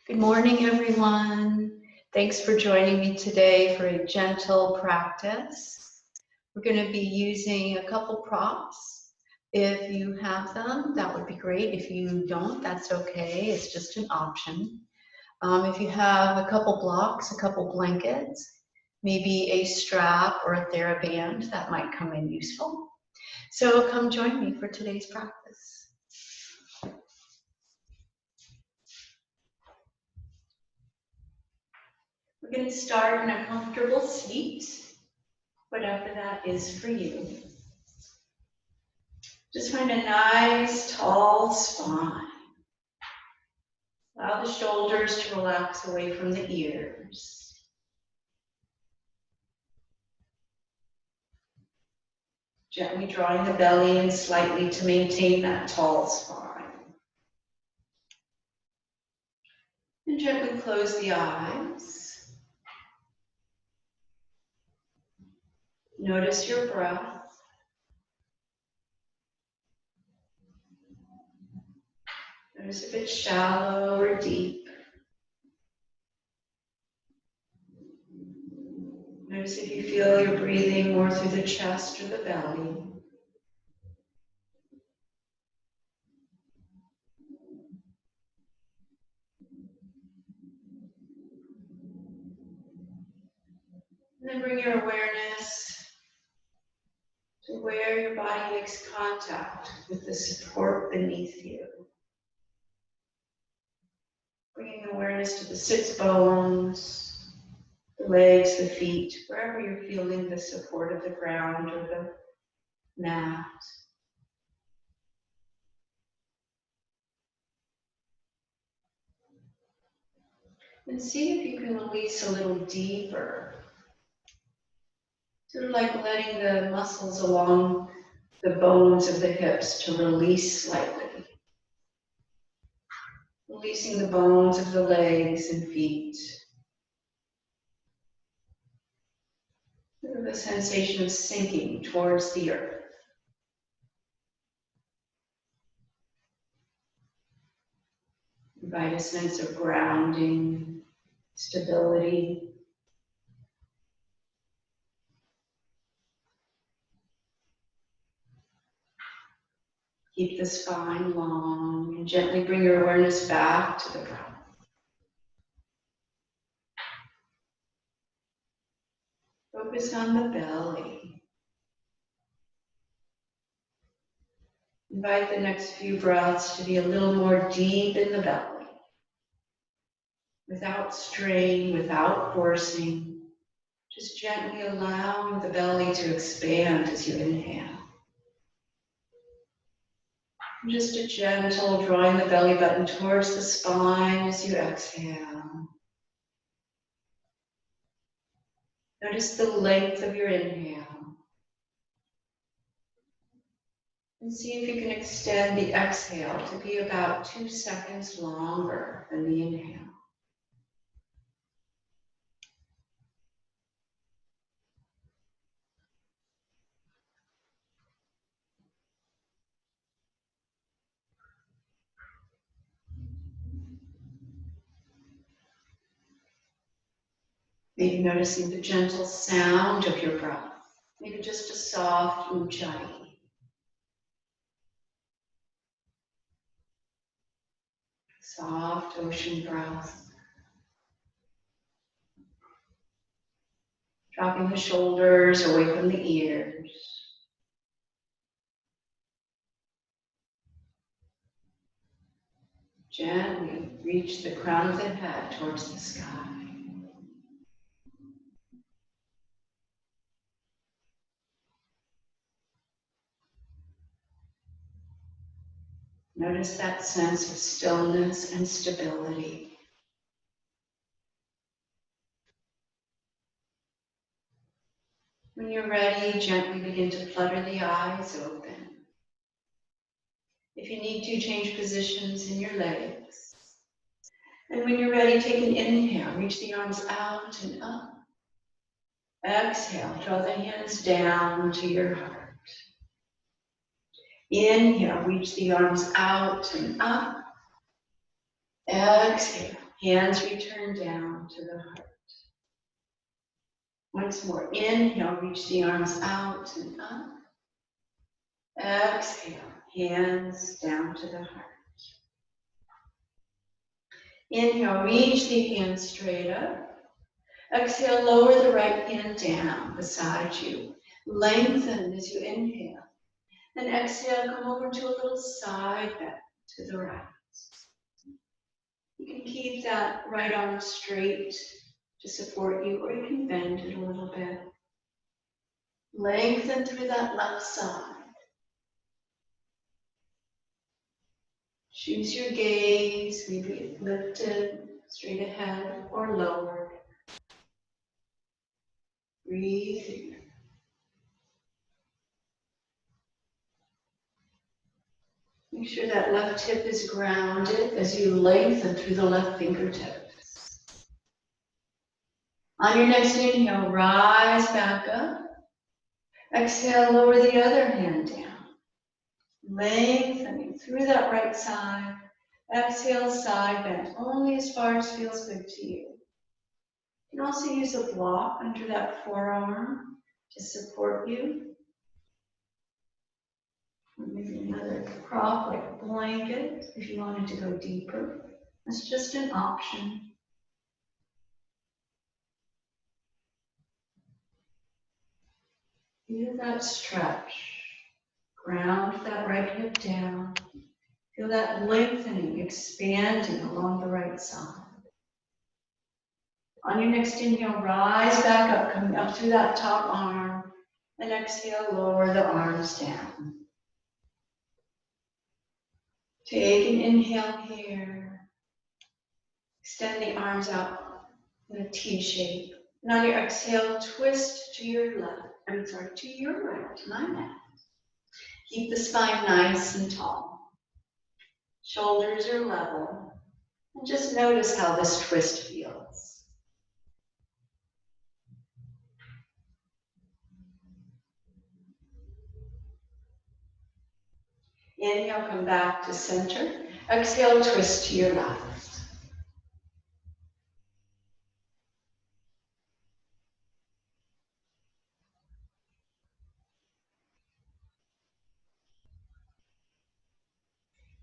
Good morning, everyone. Thanks for joining me today for a gentle practice. We're going to be using a couple props. If you have them, that would be great. If you don't, that's okay. It's just an option. If you have a couple blocks, a couple blankets, maybe a strap or a TheraBand, that might come in useful. So come join me for today's practice. We're going to start in a comfortable seat, whatever that is for you. Just find a nice, tall spine. Allow the shoulders to relax away from the ears. Gently drawing the belly in slightly to maintain that tall spine. And gently close the eyes. Notice your breath. Notice if it's shallow or deep. Notice if you feel you're breathing more through the chest or the belly. And then bring your awareness to where your body makes contact with the support beneath you. Bringing awareness to the sits bones, the legs, the feet, wherever you're feeling the support of the ground or the mat. And see if you can release a little deeper. Sort of like letting the muscles along the bones of the hips to release slightly. Releasing the bones of the legs and feet. Sort of a sensation of sinking towards the earth. Invite a sense of grounding, stability. Keep the spine long and gently bring your awareness back to the breath. Focus on the belly. Invite the next few breaths to be a little more deep in the belly. Without strain, without forcing. Just gently allowing the belly to expand as you inhale. Just a gentle drawing the belly button towards the spine as you exhale. Notice the length of your inhale. And see if you can extend the exhale to be about 2 seconds longer than the inhale. Maybe noticing the gentle sound of your breath. Maybe just a soft ujjayi. Soft ocean breath. Dropping the shoulders away from the ears. Gently reach the crown of the head towards the sky. Notice that sense of stillness and stability. When you're ready, gently begin to flutter the eyes open. If you need to, change positions in your legs. And when you're ready, take an inhale. Reach the arms out and up. Exhale, draw the hands down to your heart. Inhale, reach the arms out and up. Exhale, Hands return down to the heart. Once more, inhale, reach the arms out and up. Exhale, hands down to the heart. Inhale, reach the hands straight up. Exhale, lower the right hand down beside you. Lengthen as you inhale. And exhale, come over to a little side bend to the right. You can keep that right arm straight to support you, or you can bend it a little bit. Lengthen through that left side. Choose your gaze, maybe lifted, straight ahead, or lowered. Breathe in. Make sure that left hip is grounded as you lengthen through the left fingertips. On your next inhale, rise back up. Exhale, lower the other hand down. Lengthening through that right side. Exhale, side bend, only as far as feels good to you. You can also use a block under that forearm to support you. Or maybe another prop like a blanket if you wanted to go deeper. That's just an option. Feel that stretch. Ground that right hip down. Feel that lengthening, expanding along the right side. On your next inhale, rise back up, coming up through that top arm. And exhale, lower the arms down. Take an inhale here. Extend the arms out in a T shape. And on your exhale, twist to your left. To your right, my bad. Keep the spine nice and tall. Shoulders are level. And just notice how this twist feels. Inhale, come back to center. Exhale, twist to your left.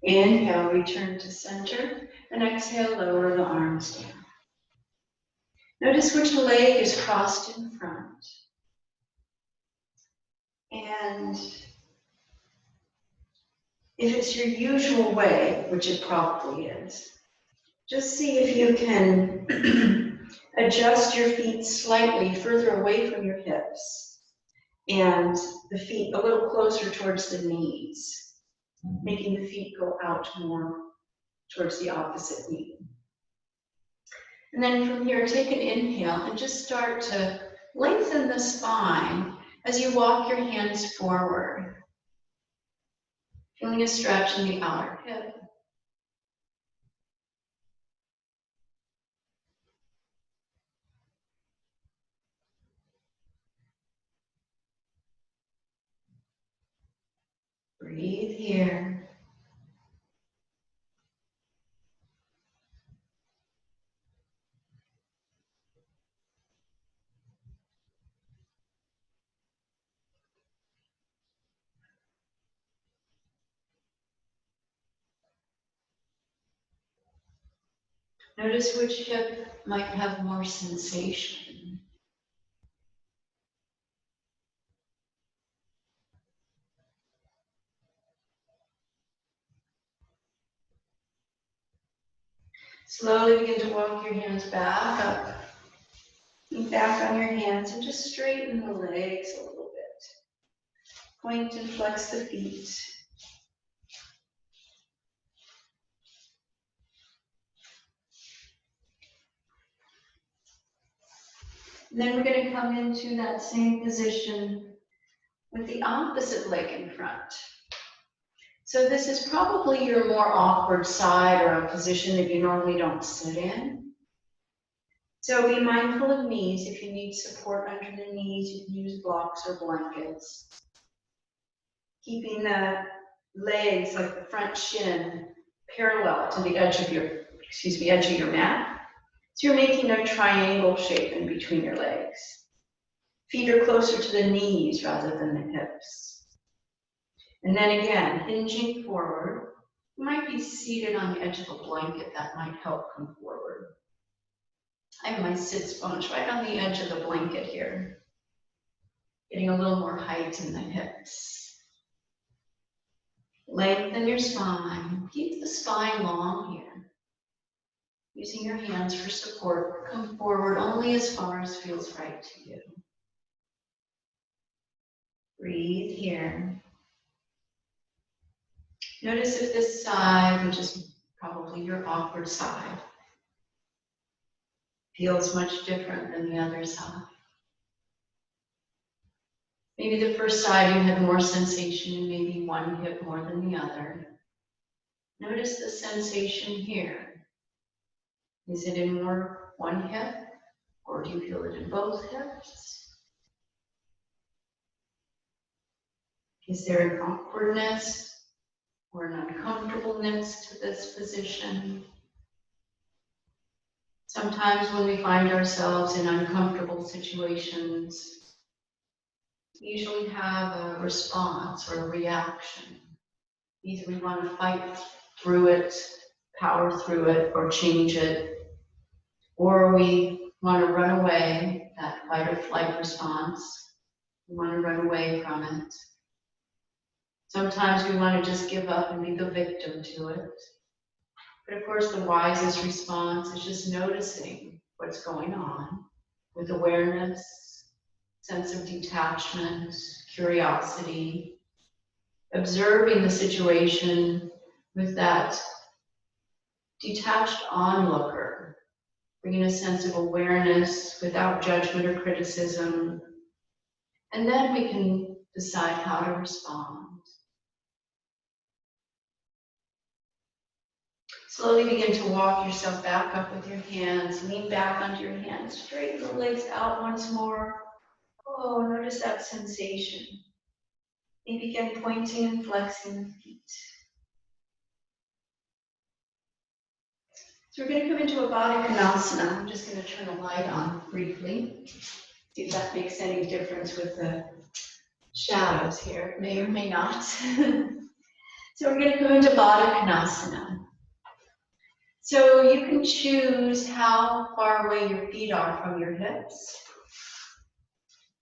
Inhale, return to center, and exhale, lower the arms down. Notice which leg is crossed in front. And if it's your usual way, which it probably is, just see if you can adjust your feet slightly further away from your hips and the feet a little closer towards the knees, making the feet go out more towards the opposite knee. And then from here, take an inhale and just start to lengthen the spine as you walk your hands forward. Feeling a stretch in the outer hip. Breathe here. Notice which hip might have more sensation. Slowly begin to walk your hands back up. And back on your hands and just straighten the legs a little bit. Point and flex the feet. And then we're going to come into that same position with the opposite leg in front. So this is probably your more awkward side or a position that you normally don't sit in. So be mindful of knees. If you need support under the knees, you can use blocks or blankets. Keeping the legs, like the front shin, parallel to the edge of your edge of your mat. So you're making a triangle shape in between your legs. Feet are closer to the knees rather than the hips. And then again, hinging forward. You might be seated on the edge of a blanket. That might help come forward. I have my sits bones right on the edge of the blanket here. Getting a little more height in the hips. Lengthen your spine. Keep the spine long here. Using your hands for support, come forward only as far as feels right to you. Breathe here. Notice if this side, which is probably your awkward side, feels much different than the other side. Maybe the first side you had more sensation in maybe one hip more than the other. Notice the sensation here. Is it in more one hip, or do you feel it in both hips? Is there an awkwardness or an uncomfortableness to this position? Sometimes when we find ourselves in uncomfortable situations, we usually have a response or a reaction. Either we want to fight through it, power through it, or change it, or we want to run away, that fight or flight response. We want to run away from it. Sometimes we want to just give up and be the victim to it. But of course, the wisest response is just noticing what's going on with awareness, sense of detachment, curiosity, observing the situation with that detached onlooker, bringing a sense of awareness without judgment or criticism, and then we can decide how to respond. Slowly begin to walk yourself back up with your hands. Lean back onto your hands. Straighten the legs out once more. Oh, notice that sensation. And begin pointing and flexing the feet. So we're going to come into a Baddha Konasana. I'm just going to turn the light on briefly. See if that makes any difference with the shadows here. It may or may not. So we're going to go into Baddha Konasana. So you can choose how far away your feet are from your hips.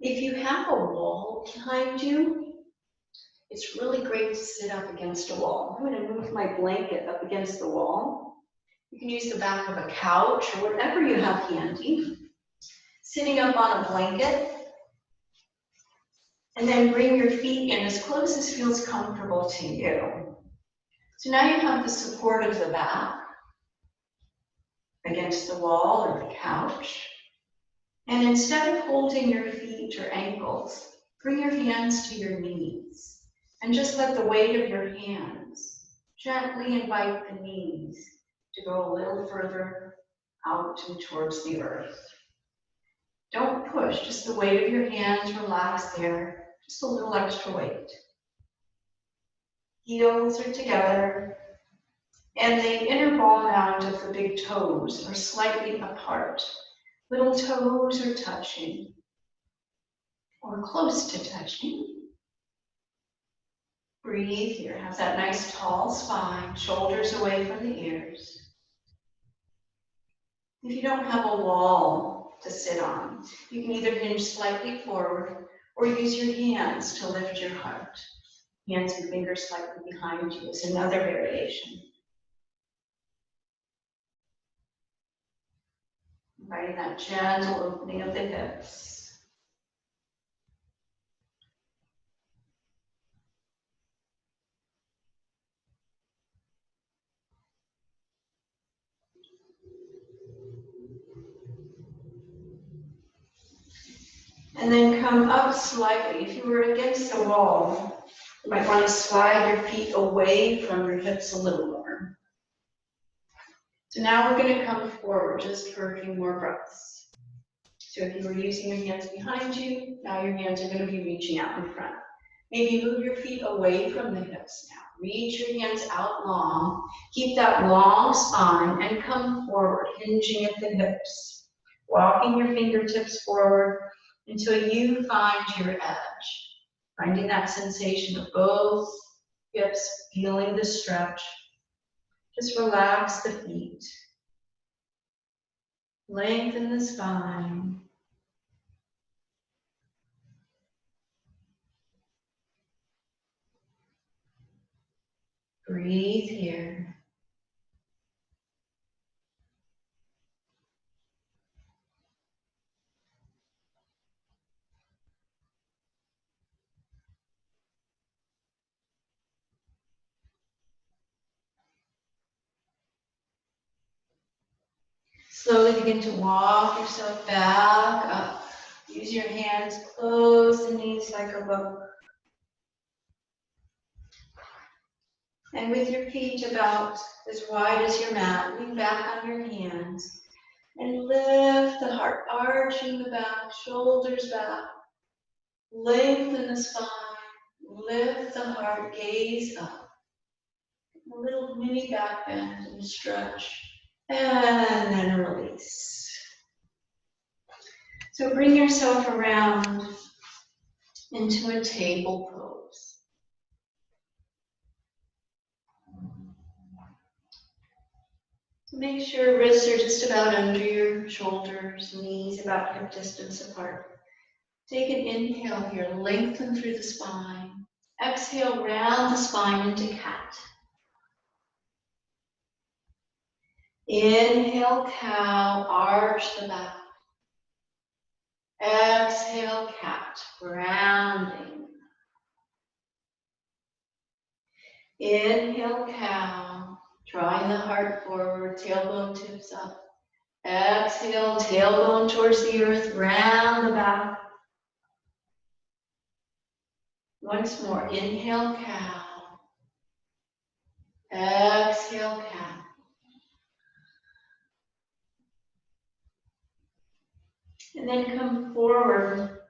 If you have a wall behind you, it's really great to sit up against a wall. I'm going to move my blanket up against the wall. You can use the back of a couch or whatever you have handy. Sitting up on a blanket. And then bring your feet in as close as feels comfortable to you. So now you have the support of the back against the wall or the couch. And instead of holding your feet or ankles, bring your hands to your knees and just let the weight of your hands gently invite the knees to go a little further out and towards the earth. Don't push, just the weight of your hands, relax there, just a little extra weight. Heels are together, and the inner ball mound of the big toes are slightly apart. Little toes are touching, or close to touching. Breathe here, have that nice tall spine, shoulders away from the ears. If you don't have a wall to sit on, you can either hinge slightly forward or use your hands to lift your heart. Hands and fingers slightly behind you is another variation. Inviting that gentle opening of the hips. And then come up slightly. If you were against the wall, you might want to slide your feet away from your hips a little more. So now we're going to come forward just for a few more breaths. So if you were using your hands behind you, now your hands are going to be reaching out in front. Maybe move your feet away from the hips now. Reach your hands out long. Keep that long spine and come forward, hinging at the hips. Walking your fingertips forward until you find your edge. Finding that sensation of both hips, feeling the stretch. Just relax the feet. Lengthen the spine. Breathe here. Slowly begin to walk yourself back up. Use your hands, close the knees like a book. And with your feet about as wide as your mat, lean back on your hands and lift the heart, arching the back, shoulders back. Lengthen the spine, lift the heart, gaze up. A little mini back bend and stretch. And then release. So bring yourself around into a table pose. So make sure wrists are just about under your shoulders, knees about hip distance apart. Take an inhale here, lengthen through the spine. Exhale, round the spine into cat. Inhale, cow, arch the back. Exhale, cat, rounding. Inhale, cow, drawing the heart forward, tailbone tips up. Exhale, tailbone towards the earth, round the back. Once more, inhale, cow. Exhale, cat. And then come forward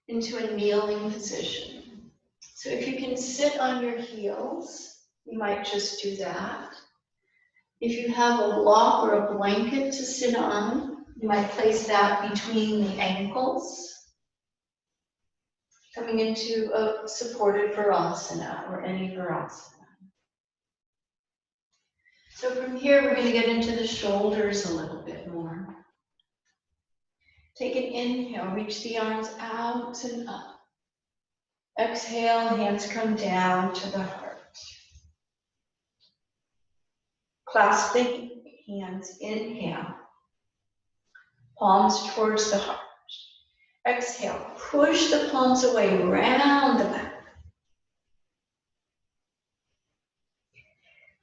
into a kneeling position. So if you can sit on your heels, you might just do that. If you have a block or a blanket to sit on, you might place that between the ankles, coming into a supported Virasana or any Virasana. So from here, we're going to get into the shoulders a little bit more. Take an inhale, reach the arms out and up. Exhale, hands come down to the heart. Clasp the hands, inhale. Palms towards the heart. Exhale, push the palms away, round the back.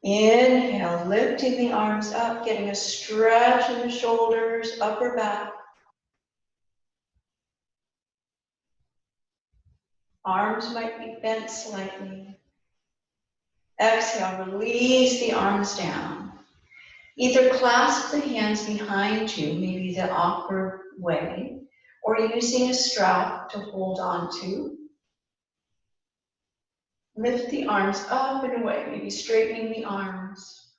Inhale, lifting the arms up, getting a stretch in the shoulders, upper back. Arms might be bent slightly. Exhale, release the arms down. Either clasp the hands behind you, maybe the awkward way, or using a strap to hold on to. Lift the arms up and away, maybe straightening the arms.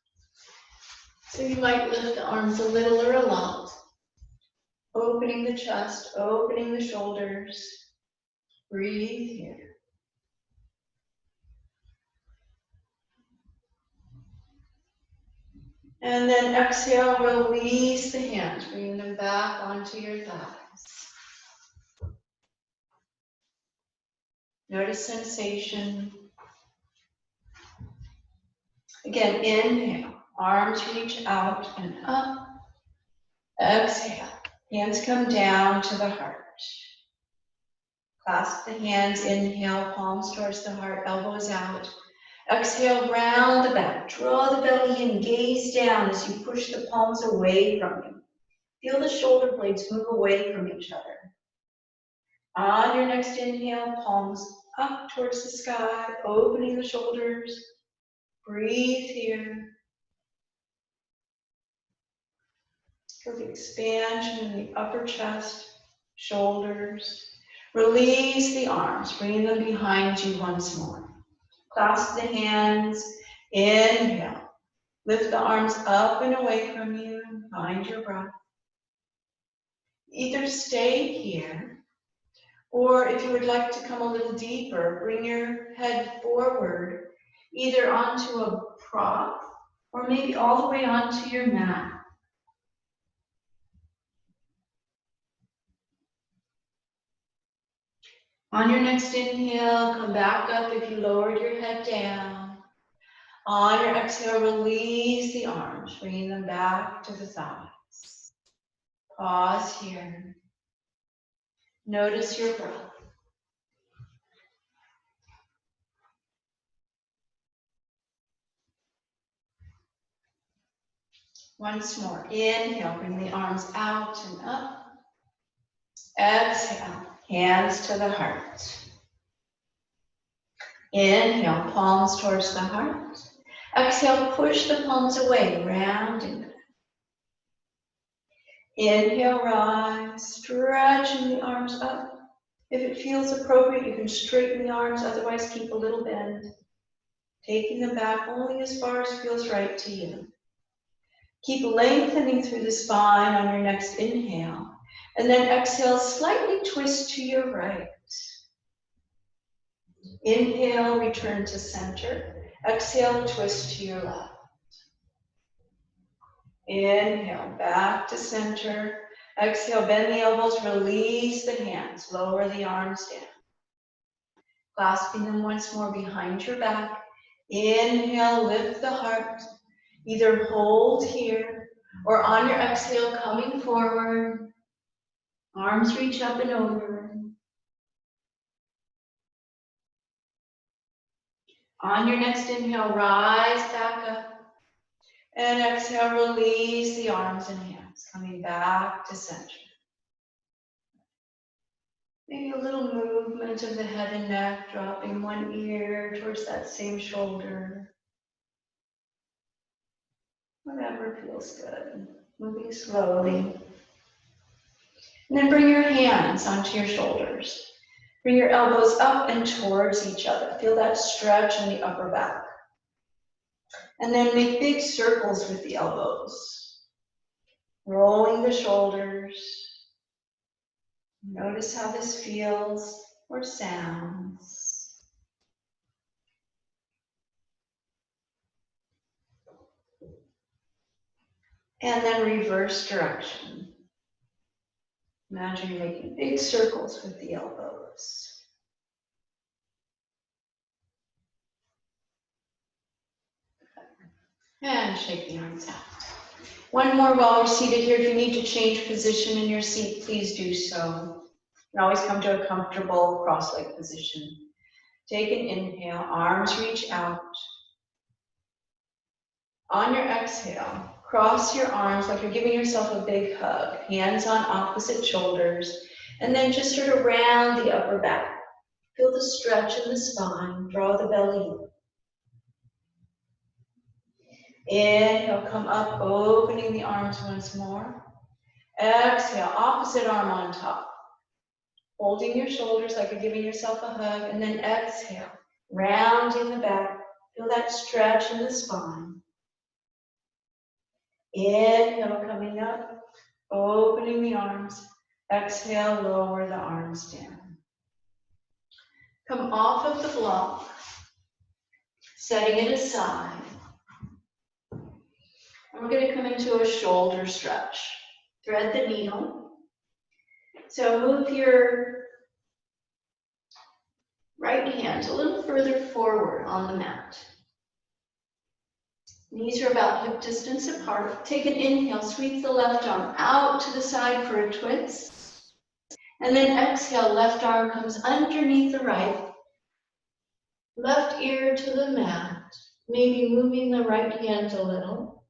So you might lift the arms a little or a lot. Opening the chest, opening the shoulders. Breathe here. And then exhale, release the hands, bring them back onto your thighs. Notice sensation. Again, inhale, arms reach out and up. Exhale, hands come down to the heart. Clasp the hands, inhale, palms towards the heart, elbows out. Exhale, round the back, draw the belly in, gaze down as you push the palms away from you. Feel the shoulder blades move away from each other. On your next inhale, palms up towards the sky, opening the shoulders. Breathe here. Feel the expansion in the upper chest, shoulders. Release the arms, bringing them behind you once more. Clasp the hands, inhale. Lift the arms up and away from you and find your breath. Either stay here, or if you would like to come a little deeper, bring your head forward, either onto a prop or maybe all the way onto your mat. On your next inhale, come back up if you lowered your head down. On your exhale, release the arms, bringing them back to the thighs. Pause here. Notice your breath. Once more, inhale, bring the arms out and up. Exhale, hands to the heart. Inhale, palms towards the heart. Exhale, push the palms away, rounding them. Inhale, rise, stretching the arms up. If it feels appropriate, you can straighten the arms, otherwise keep a little bend. Taking them back only as far as feels right to you. Keep lengthening through the spine on your next inhale. And then exhale, slightly twist to your right. Inhale, return to center. Exhale, twist to your left. Inhale, back to center. Exhale, bend the elbows, release the hands, lower the arms down. Clasping them once more behind your back. Inhale, lift the heart. Either hold here or on your exhale, coming forward. Arms reach up and over. On your next inhale, rise back up. And exhale, release the arms and hands, coming back to center. Maybe a little movement of the head and neck, dropping one ear towards that same shoulder. Whatever feels good. Moving slowly. And then bring your hands onto your shoulders. Bring your elbows up and towards each other. Feel that stretch in the upper back. And then make big circles with the elbows. Rolling the shoulders. Notice how this feels or sounds. And then reverse direction. Imagine you're making big circles with the elbows. And shake the arms out. One more while we're seated here. If you need to change position in your seat, please do so. You can always come to a comfortable cross-legged position. Take an inhale, arms reach out. On your exhale, cross your arms like you're giving yourself a big hug. Hands on opposite shoulders. And then just sort of round the upper back. Feel the stretch in the spine. Draw the belly in. Inhale, come up, opening the arms once more. Exhale, opposite arm on top. Holding your shoulders like you're giving yourself a hug. And then exhale, rounding the back. Feel that stretch in the spine. Inhale, coming up, opening the arms. Exhale, lower the arms down. Come off of the block, setting it aside. And we're going to come into a shoulder stretch. Thread the needle. So move your right hand a little further forward on the mat. Knees are about hip distance apart. Take an inhale, sweep the left arm out to the side for a twist. And then exhale, left arm comes underneath the right. Left ear to the mat, maybe moving the right hand a little.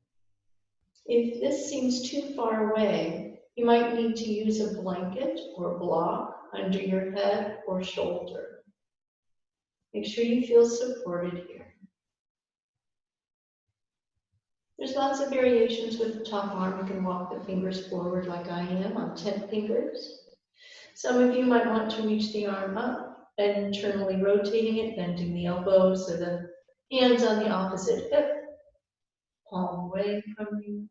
If this seems too far away, you might need to use a blanket or block under your head or shoulder. Make sure you feel supported here. There's lots of variations with the top arm. You can walk the fingers forward like I am on 10 fingers. Some of you might want to reach the arm up and internally rotating it, bending the elbows so the hands on the opposite hip, palm away from you.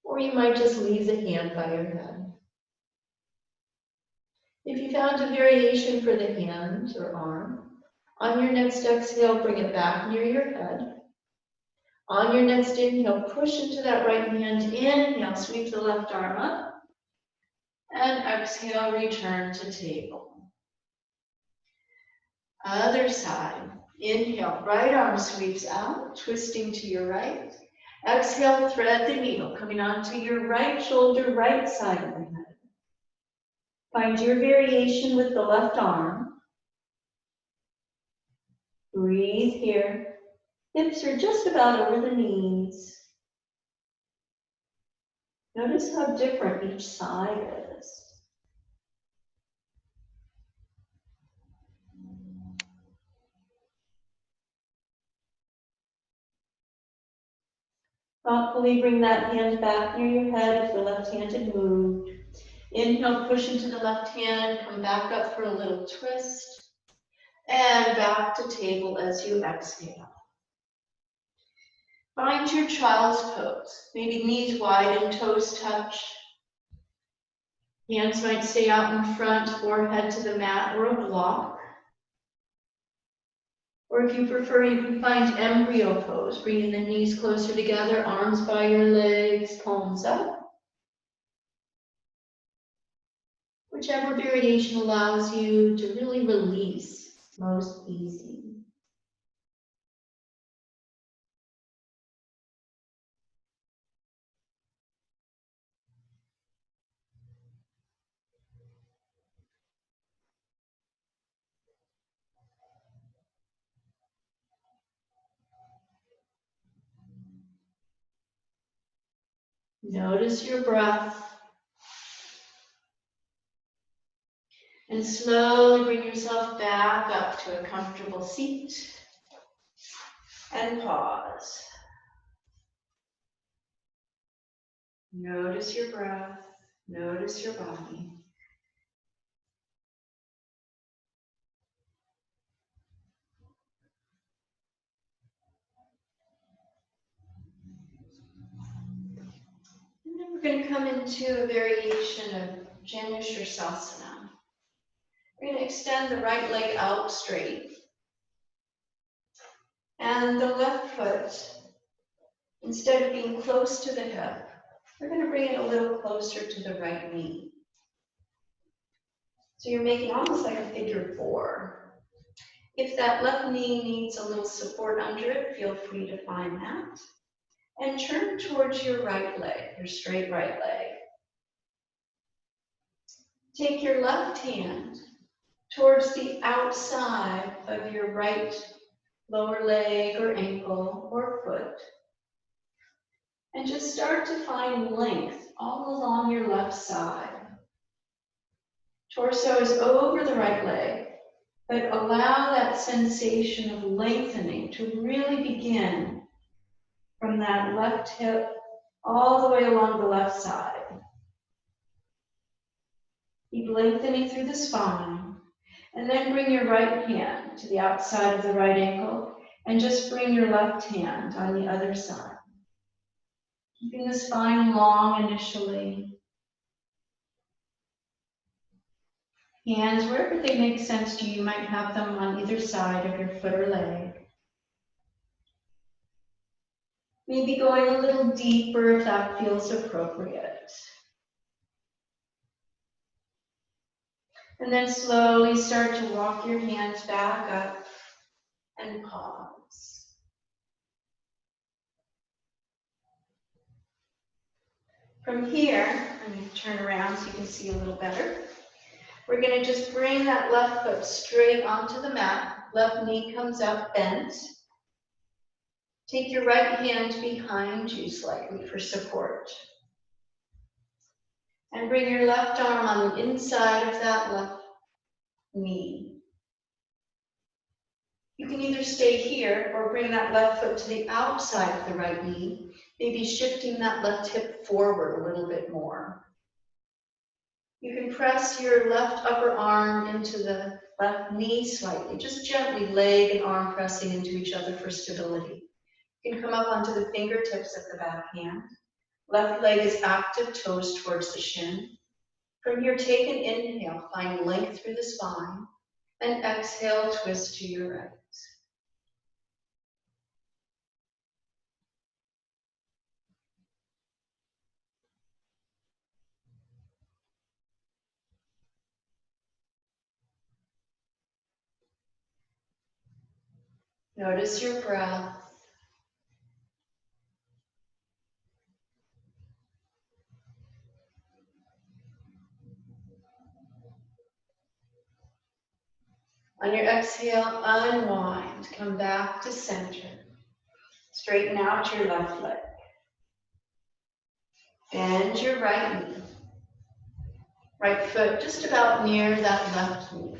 Or you might just leave the hand by your head. If you found a variation for the hand or arm, on your next exhale, bring it back near your head. On your next inhale, push into that right hand. Inhale, sweep the left arm up. And exhale, return to table. Other side. Inhale, right arm sweeps out, twisting to your right. Exhale, thread the needle, coming onto your right shoulder, right side of the head. Find your variation with the left arm. Breathe here. Hips are just about over the knees. Notice how different each side is. Thoughtfully bring that hand back near your head if the left hand had moved. Inhale, push into the left hand, come back up for a little twist, and back to table as you exhale. Find your child's pose, maybe knees wide and toes touch. Hands might stay out in front, forehead to the mat or a block. Or if you prefer, you can find embryo pose, bringing the knees closer together, arms by your legs, palms up. Whichever variation allows you to really release most easy. Notice your breath. And slowly bring yourself back up to a comfortable seat. And pause. Notice your breath. Notice your body. And then we're going to come into a variation of Janushirasana. We're going to extend the right leg out straight. And the left foot, instead of being close to the hip, we're going to bring it a little closer to the right knee. So you're making almost like a figure four. If that left knee needs a little support under it, feel free to find that. And turn towards your right leg, your straight right leg. Take your left hand towards the outside of your right lower leg or ankle or foot. And just start to find length all along your left side. Torso is over the right leg, but allow that sensation of lengthening to really begin from that left hip all the way along the left side. Keep lengthening through the spine, and then bring your right hand to the outside of the right ankle, and just bring your left hand on the other side. Keeping the spine long initially. Hands, wherever they make sense to you, you might have them on either side of your foot or leg. Maybe going a little deeper if that feels appropriate. And then slowly start to walk your hands back up and pause. From here, I'm going to turn around so you can see a little better. We're going to just bring that left foot straight onto the mat. Left knee comes up bent. Take your right hand behind you slightly for support. And bring your left arm on the inside of that left knee. You can either stay here or bring that left foot to the outside of the right knee, maybe shifting that left hip forward a little bit more. You can press your left upper arm into the left knee slightly, just gently, leg and arm pressing into each other for stability. You can come up onto the fingertips of the back hand. Left leg is active, toes towards the shin. From here, take an inhale, find length through the spine, and exhale, twist to your right. Notice your breath. On your exhale, unwind. Come back to center. Straighten out your left leg. Bend your right knee. Right foot just about near that left knee.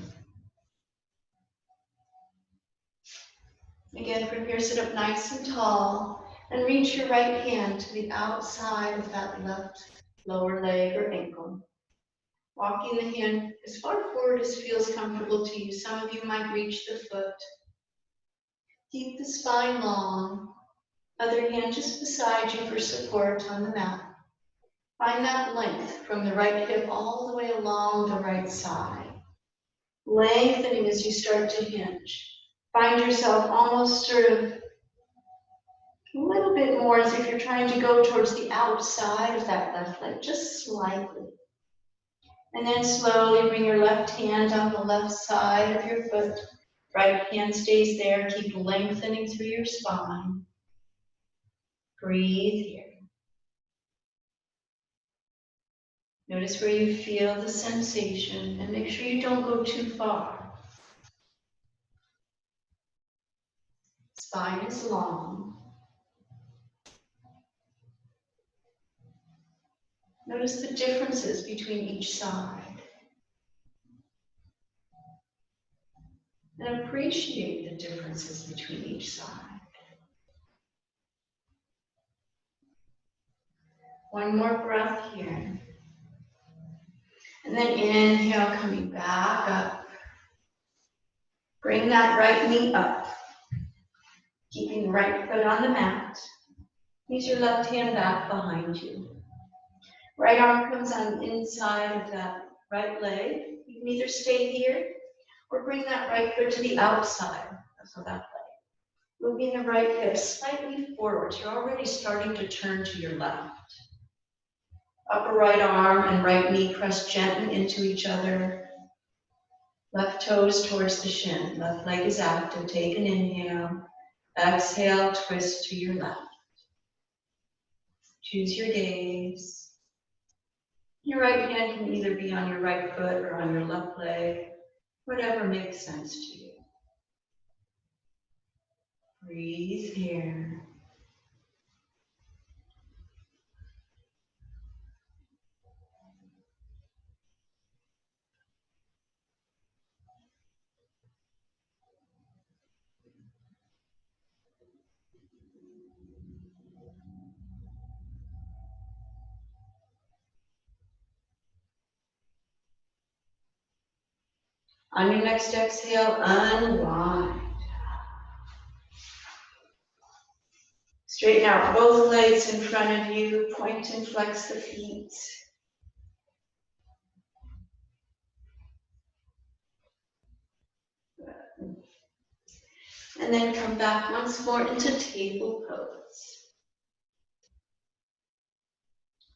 Again, from here, sit up nice and tall and reach your right hand to the outside of that left lower leg or ankle. Walking the hand as far forward as feels comfortable to you. Some of you might reach the foot. Keep the spine long. Other hand just beside you for support on the mat. Find that length from the right hip all the way along the right side. Lengthening as you start to hinge. Find yourself almost sort of a little bit more as if you're trying to go towards the outside of that left leg, just slightly. And then slowly bring your left hand on the left side of your foot. Right hand stays there. Keep lengthening through your spine. Breathe here. Notice where you feel the sensation and make sure you don't go too far. Spine is long. Notice the differences between each side. And appreciate the differences between each side. One more breath here. And then inhale, coming back up. Bring that right knee up. Keeping the right foot on the mat. Use your left hand back behind you. Right arm comes on the inside of that right leg. You can either stay here or bring that right foot to the outside of that leg. Moving the right hip slightly forward. You're already starting to turn to your left. Upper right arm and right knee press gently into each other. Left toes towards the shin. Left leg is active. Take an inhale. Exhale, twist to your left. Choose your gaze. Your right hand can either be on your right foot or on your left leg, whatever makes sense to you. Breathe here. On your next exhale, unwind. Straighten out both legs in front of you. Point and flex the feet. And then come back once more into table pose.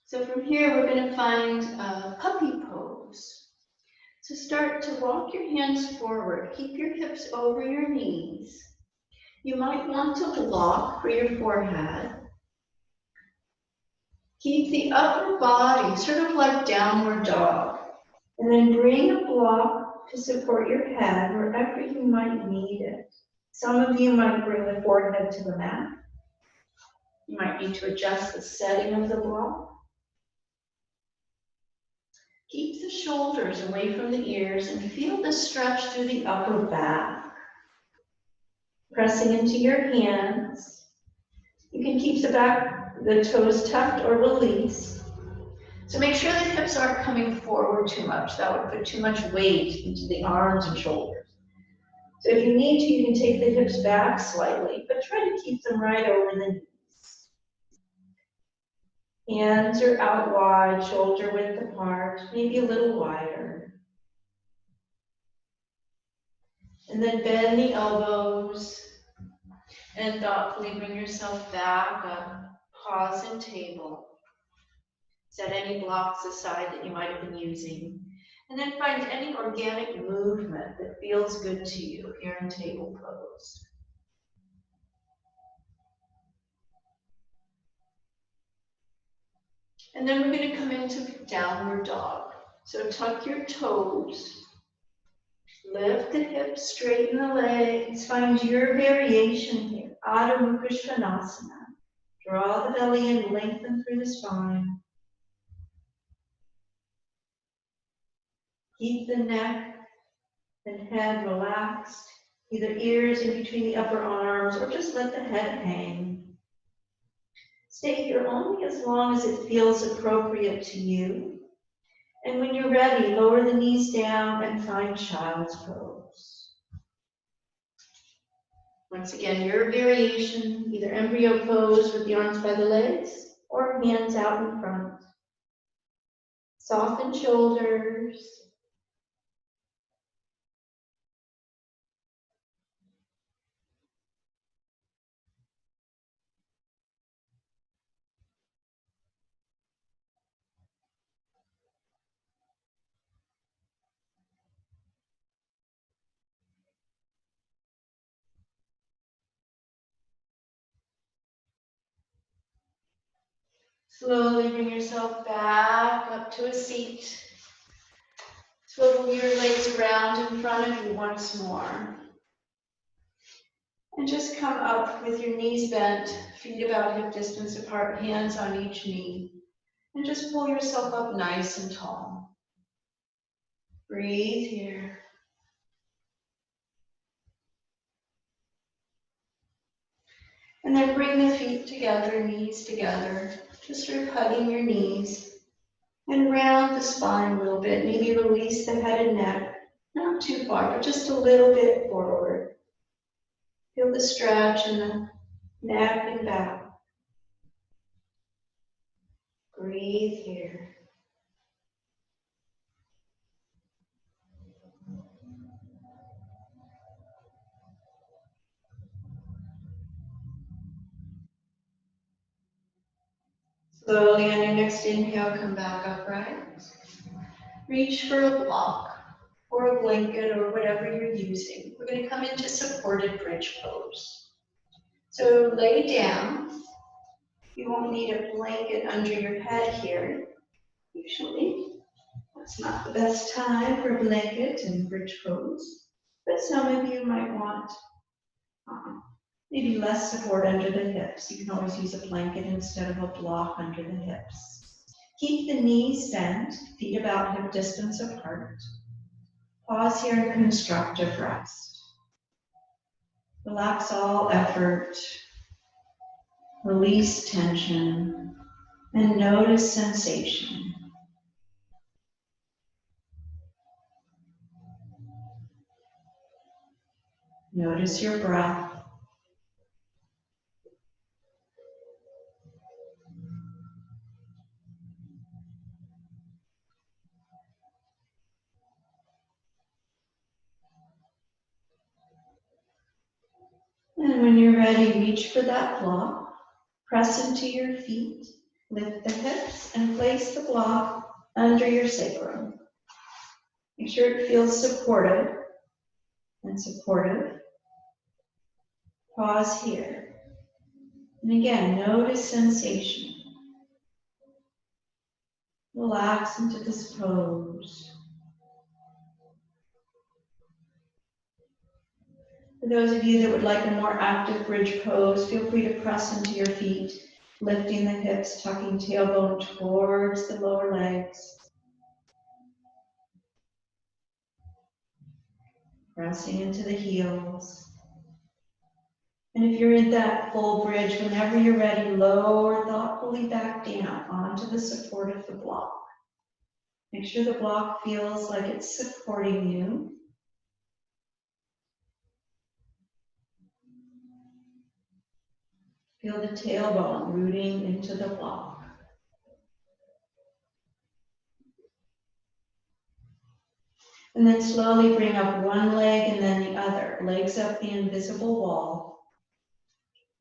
So from here, we're going to find a puppy pose. So start to walk your hands forward. Keep your hips over your knees. You might want to block for your forehead. Keep the upper body sort of like downward dog. And then bring a block to support your head wherever you might need it. Some of you might bring the forehead to the mat. You might need to adjust the setting of the block. Keep the shoulders away from the ears and feel the stretch through the upper back. Pressing into your hands. You can keep the toes tucked or release. So make sure the hips aren't coming forward too much. That would put too much weight into the arms and shoulders. So if you need to, you can take the hips back slightly, but try to keep them right over the knees. Hands are out wide, shoulder width apart, maybe a little wider. And then bend the elbows and thoughtfully bring yourself back up. Pause in table. Set any blocks aside that you might have been using. And then find any organic movement that feels good to you here in table pose. And then we're going to come into downward dog. So tuck your toes. Lift the hips, straighten the legs. Find your variation here. Adho Mukha Svanasana. Draw the belly in, lengthen through the spine. Keep the neck and head relaxed, either ears in between the upper arms or just let the head hang. Stay here only as long as it feels appropriate to you. And when you're ready, lower the knees down and find child's pose. Once again, your variation, either embryo pose with the arms by the legs or hands out in front. Soften shoulders. Slowly bring yourself back up to a seat. Swivel your legs around in front of you once more. And just come up with your knees bent, feet about hip distance apart, hands on each knee. And just pull yourself up nice and tall. Breathe here. And then bring the feet together, knees together. Just sort of hugging your knees. And round the spine a little bit. Maybe release the head and neck. Not too far, but just a little bit forward. Feel the stretch in the neck and back. Breathe here. Slowly on your next inhale, come back upright. Reach for a block or a blanket or whatever you're using. We're going to come into supported bridge pose. So lay down. You won't need a blanket under your head here, usually. That's not the best time for a blanket in bridge pose, but some of you might want maybe less support under the hips. You can always use a blanket instead of a block under the hips. Keep the knees bent, feet about hip distance apart. Pause here in constructive rest. Relax all effort. Release tension and notice sensation. Notice your breath. And when you're ready, reach for that block. Press into your feet, lift the hips, and place the block under your sacrum. Make sure it feels supportive and supportive. Pause here. And again, notice sensation. Relax into this pose. For those of you that would like a more active bridge pose, feel free to press into your feet, lifting the hips, tucking tailbone towards the lower legs. Pressing into the heels. And if you're in that full bridge, whenever you're ready, lower thoughtfully back down onto the support of the block. Make sure the block feels like it's supporting you. Feel the tailbone rooting into the block. And then slowly bring up one leg and then the other. Legs up the invisible wall.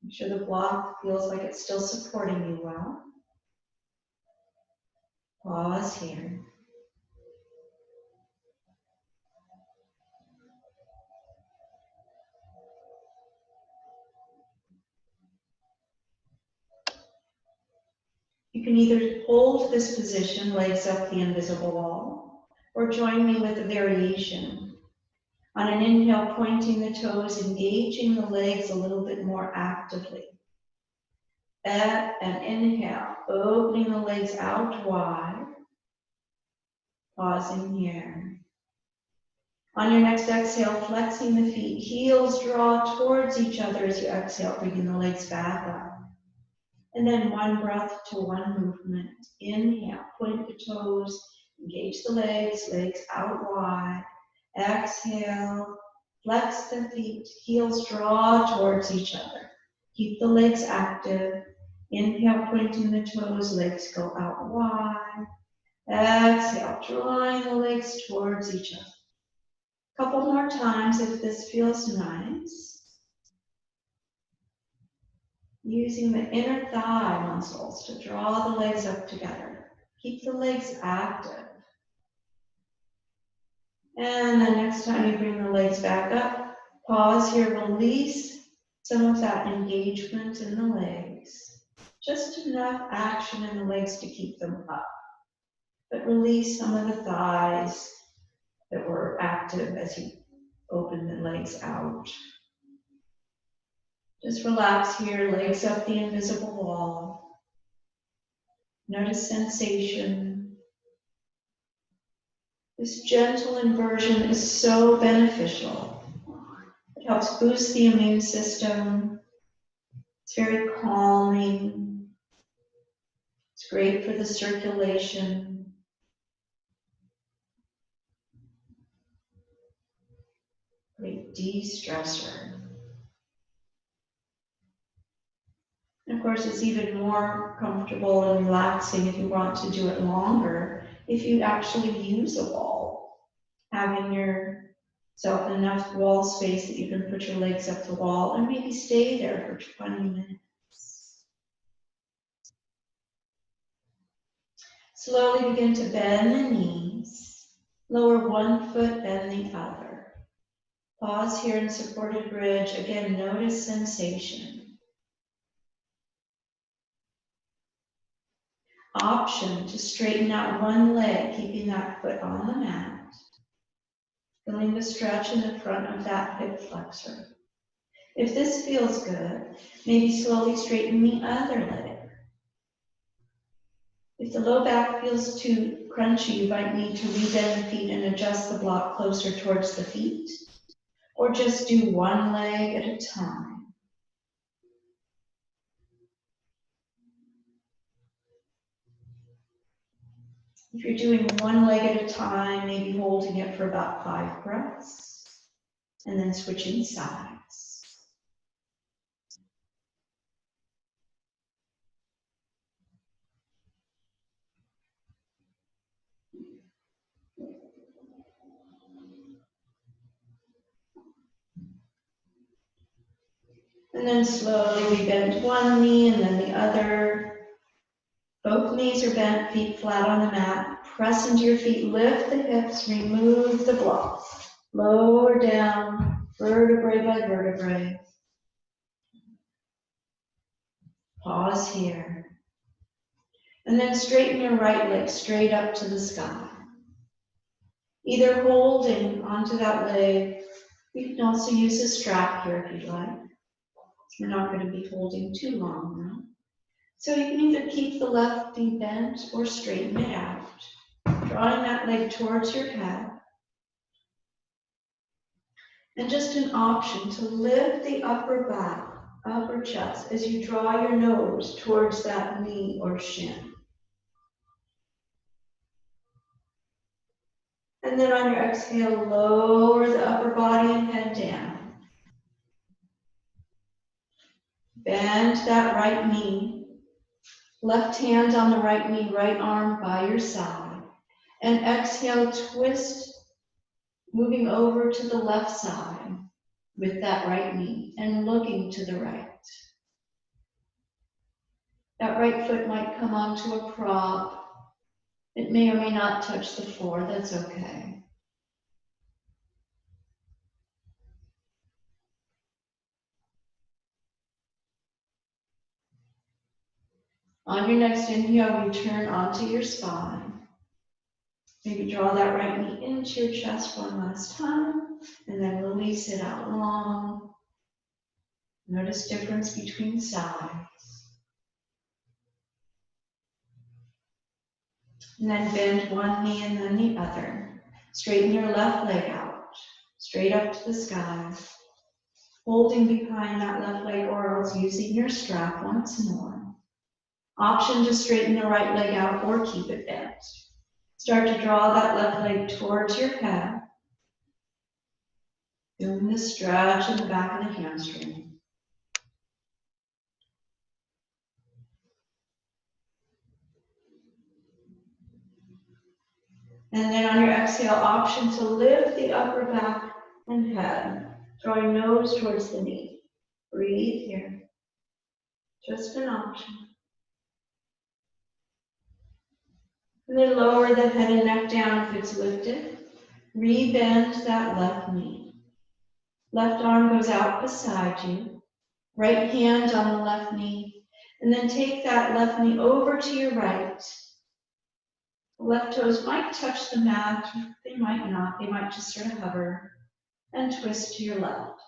Make sure the block feels like it's still supporting you well. Pause here. You can either hold this position, legs up the invisible wall, or join me with a variation. On an inhale, pointing the toes, engaging the legs a little bit more actively. At an inhale, opening the legs out wide. Pausing here. On your next exhale, flexing the feet, heels draw towards each other as you exhale, bringing the legs back up. And then one breath to one movement. Inhale, point the toes, engage the legs, legs out wide. Exhale, flex the feet, heels draw towards each other. Keep the legs active. Inhale, pointing the toes, legs go out wide. Exhale, drawing the legs towards each other. Couple more times if this feels nice. Using the inner thigh muscles to draw the legs up together. Keep the legs active. And then next time you bring the legs back up, pause here, release some of that engagement in the legs. Just enough action in the legs to keep them up. But release some of the thighs that were active as you open the legs out. Just relax here, legs up the invisible wall. Notice sensation. This gentle inversion is so beneficial. It helps boost the immune system. It's very calming. It's great for the circulation. Great de-stressor. And of course, it's even more comfortable and relaxing if you want to do it longer, if you actually use a wall. Having yourself enough wall space that you can put your legs up the wall and maybe stay there for 20 minutes. Slowly begin to bend the knees. Lower one foot, bend the other. Pause here in supported bridge. Again, notice sensation. Option to straighten out one leg, keeping that foot on the mat. Feeling the stretch in the front of that hip flexor. If this feels good, maybe slowly straighten the other leg. If the low back feels too crunchy, you might need to rebend the feet and adjust the block closer towards the feet. Or just do one leg at a time. If you're doing one leg at a time, maybe holding it for about 5 breaths, and then switching sides. And then slowly we bend one knee and then the other. Both knees are bent, feet flat on the mat. Press into your feet, lift the hips, remove the block. Lower down, vertebrae by vertebrae. Pause here. And then straighten your right leg straight up to the sky. Either holding onto that leg, you can also use a strap here if you'd like. We're not going to be holding too long now. So you can either keep the left knee bent or straighten it out. Drawing that leg towards your head. And just an option to lift the upper back upper chest as you draw your nose towards that knee or shin. And then on your exhale, lower the upper body and head down. Bend that right knee. Left hand on the right knee, right arm by your side. And exhale, twist, moving over to the left side with that right knee and looking to the right. That right foot might come onto a prop. It may or may not touch the floor, that's okay. On your next inhale, return onto your spine. Maybe draw that right knee into your chest one last time, and then release it out long. Notice difference between sides. And then bend one knee and then the other. Straighten your left leg out, straight up to the sky. Holding behind that left leg or else using your strap once more. Option to straighten the right leg out or keep it bent. Start to draw that left leg towards your head. Feeling the stretch in the back of the hamstring. And then on your exhale, option to lift the upper back and head, drawing nose towards the knee. Breathe here. Just an option. And then lower the head and neck down if it's lifted. Rebend that left knee. Left arm goes out beside you. Right hand on the left knee. And then take that left knee over to your right. The left toes might touch the mat. They might not. They might just sort of hover. And twist to your left.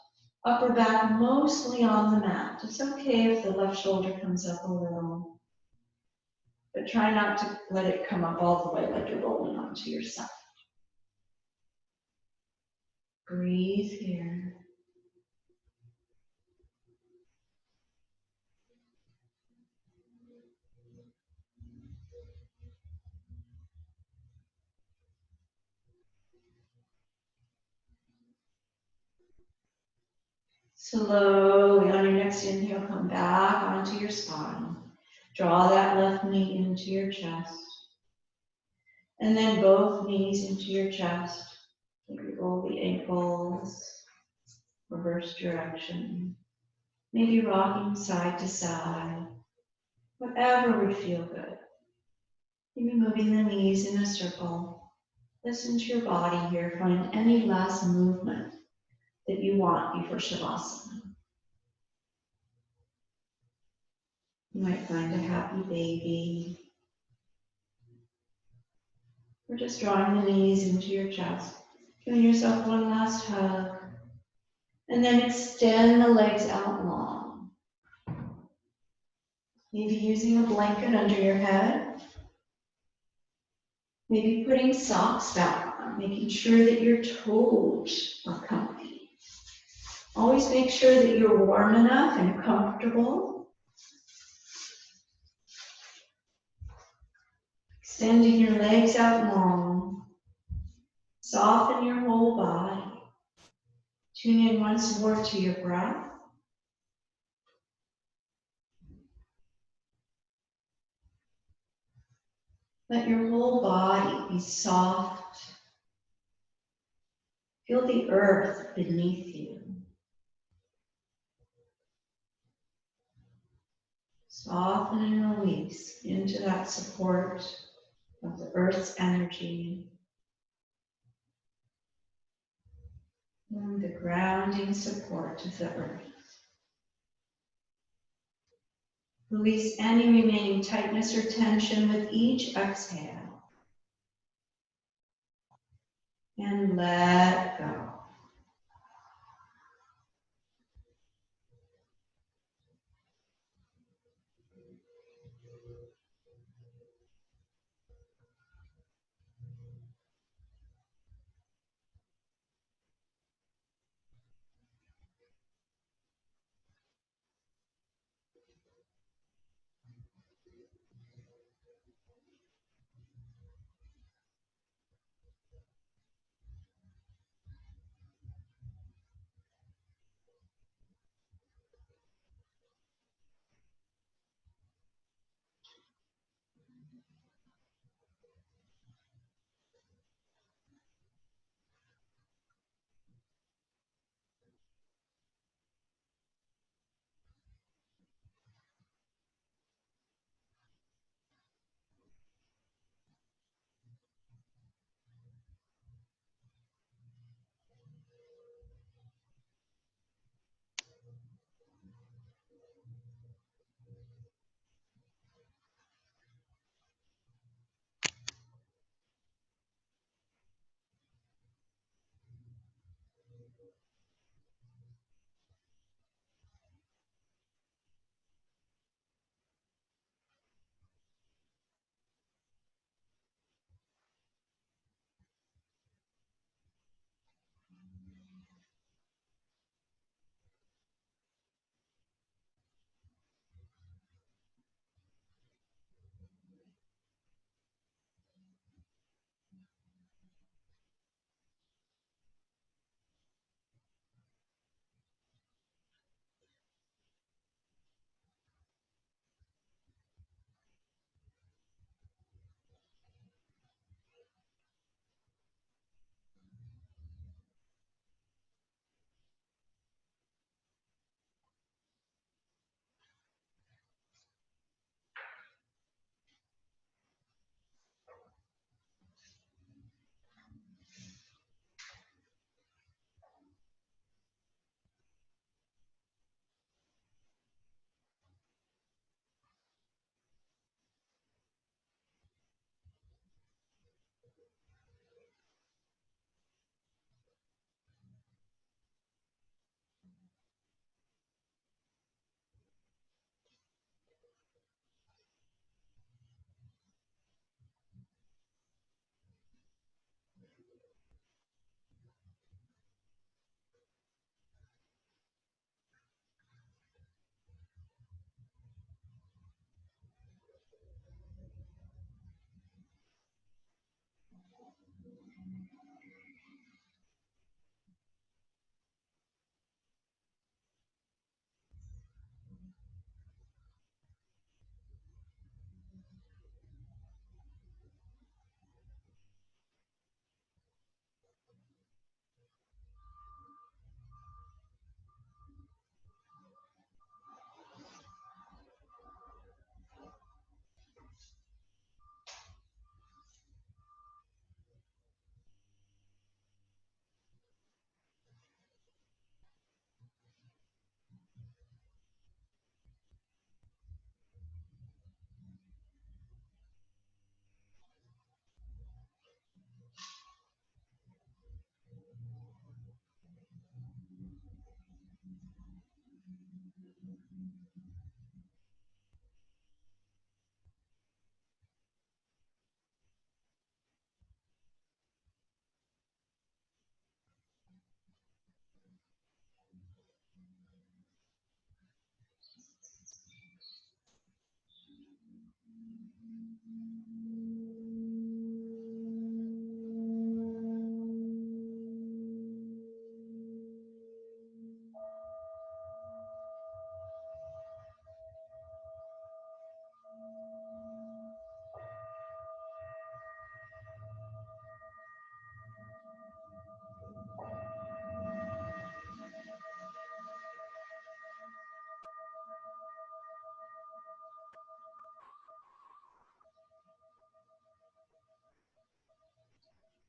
Upper back mostly on the mat. It's okay if the left shoulder comes up a little. But try not to let it come up all the way like you're rolling onto your side. Breathe here. Slowly on your next inhale, come back onto your spine. Draw that left knee into your chest. And then both knees into your chest. Maybe roll the ankles, reverse direction. Maybe rocking side to side. Whatever would feel good. Maybe moving the knees in a circle. Listen to your body here. Find any last movement that you want before Shavasana. You might find a happy baby. Or just drawing the knees into your chest. Giving yourself one last hug. And then extend the legs out long. Maybe using a blanket under your head. Maybe putting socks back on, making sure that your toes are comfy. Always make sure that you're warm enough and comfortable. Extending your legs out long. Soften your whole body. Tune in once more to your breath. Let your whole body be soft. Feel the earth beneath you. Soften and release into that support of the earth's energy. And the grounding support of the earth. Release any remaining tightness or tension with each exhale. And let go.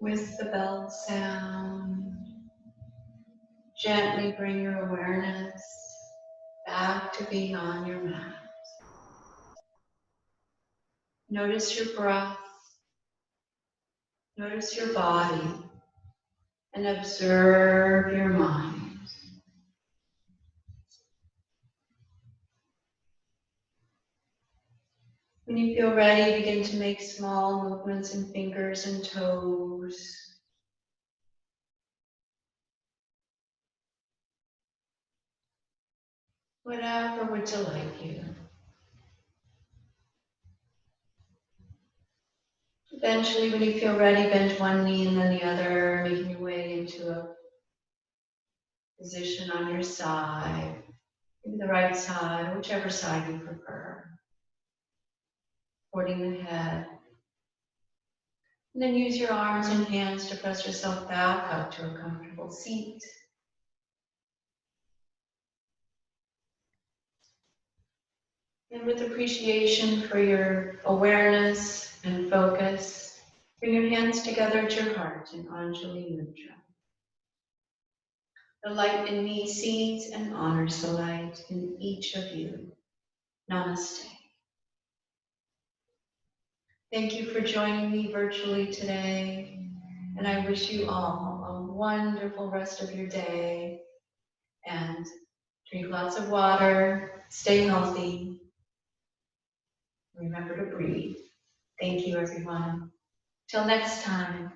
With the bell sound, gently bring your awareness back to being on your mat. Notice your breath, notice your body, and observe your mind. When you feel ready, begin to make small movements in fingers and toes. Whatever would delight you. Eventually, when you feel ready, bend one knee and then the other, making your way into a position on your side, maybe the right side, whichever side you prefer. Supporting the head. And then use your arms and hands to press yourself back up to a comfortable seat. And with appreciation for your awareness and focus, bring your hands together at your heart in Anjali Mudra. The light in me sees and honors the light in each of you. Namaste. Thank you for joining me virtually today, and I wish you all a wonderful rest of your day, and drink lots of water, stay healthy, remember to breathe. Thank you, everyone. Till next time.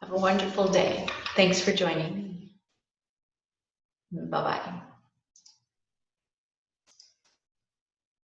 Have a wonderful day. Thanks for joining me. Bye-bye.